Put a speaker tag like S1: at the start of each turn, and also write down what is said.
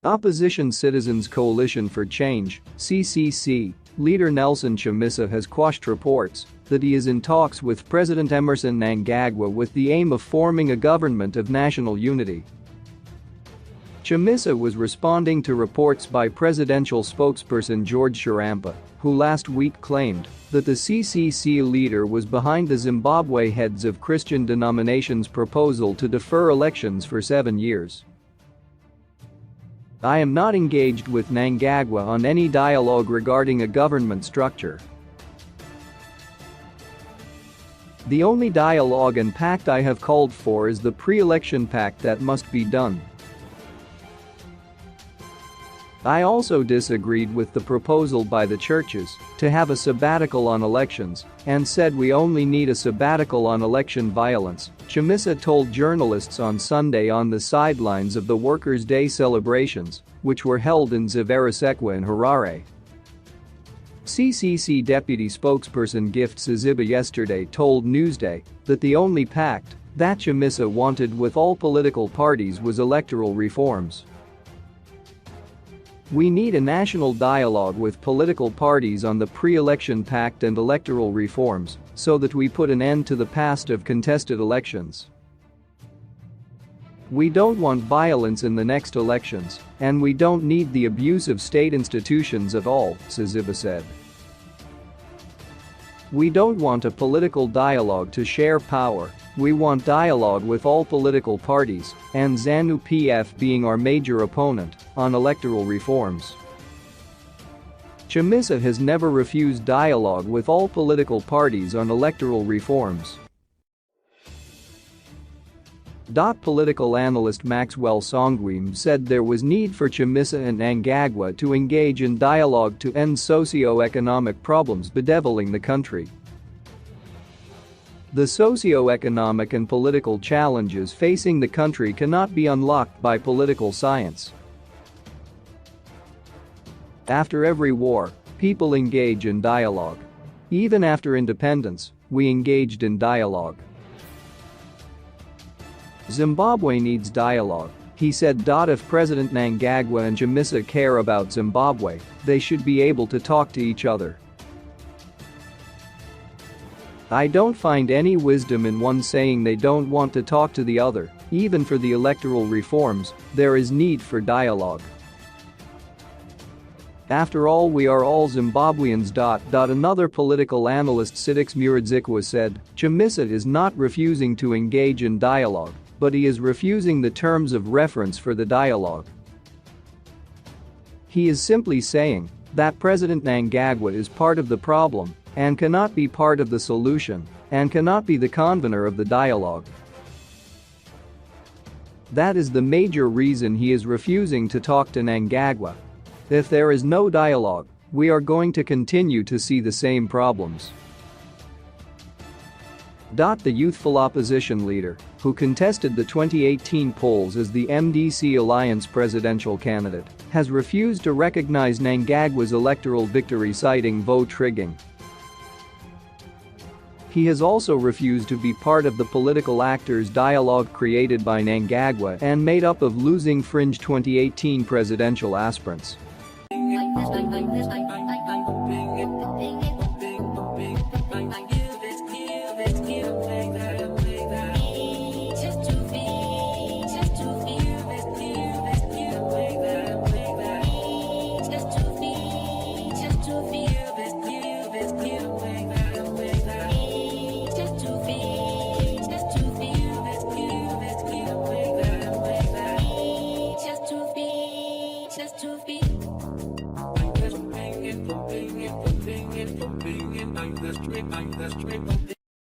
S1: Opposition Citizens Coalition for Change (CCC) leader Nelson Chamisa has quashed reports that he is in talks with President Emmerson Mnangagwa with the aim of forming a government of national unity. Chamisa was responding to reports by presidential spokesperson George Sharampa, who last week claimed that the CCC leader was behind the Zimbabwe heads of Christian denominations' proposal to defer elections for 7 years. "I am not engaged with Mnangagwa on any dialogue regarding a government structure. The only dialogue and pact I have called for is the pre-election pact that must be done. I also disagreed with the proposal by the churches to have a sabbatical on elections and said we only need a sabbatical on election violence," Chamisa told journalists on Sunday on the sidelines of the Workers' Day celebrations, which were held in Zimbabwe-c in Harare. CCC deputy spokesperson Gift Siziba yesterday told Newsday that the only pact that Chamisa wanted with all political parties was electoral reforms. "We need a national dialogue with political parties on the pre-election pact and electoral reforms so that we put an end to the past of contested elections. We don't want violence in the next elections, and we don't need the abuse of state institutions at all," Siziba said. "We don't want a political dialogue to share power. We want dialogue with all political parties, and ZANU-PF being our major opponent, on electoral reforms." Chamisa has never refused dialogue with all political parties on electoral reforms. Political analyst Maxwell Songwim said there was need for Chamisa and Mnangagwa to engage in dialogue to end socio-economic problems bedeviling the country. "The socio-economic and political challenges facing the country cannot be unlocked by political science. After every war, people engage in dialogue. Even after independence, we engaged in dialogue. Zimbabwe needs dialogue," he said. "If President Mnangagwa and Chamisa care about Zimbabwe, they should be able to talk to each other. I don't find any wisdom in one saying they don't want to talk to the other. Even for the electoral reforms, there is need for dialogue. After all, we are all Zimbabweans." Another political analyst Sidix Muradzikwa said, "Chamisa is not refusing to engage in dialogue, but he is refusing the terms of reference for the dialogue. He is simply saying that President Mnangagwa is part of the problem and cannot be part of the solution and cannot be the convener of the dialogue. That is the major reason he is refusing to talk to Mnangagwa. If there is no dialogue, we are going to continue to see the same problems." The youthful opposition leader, who contested the 2018 polls as the MDC Alliance presidential candidate, has refused to recognize Mnangagwa's electoral victory, citing vote rigging. He has also refused to be part of the political actors' dialogue created by Mnangagwa and made up of losing fringe 2018 presidential aspirants.
S2: I'm the street.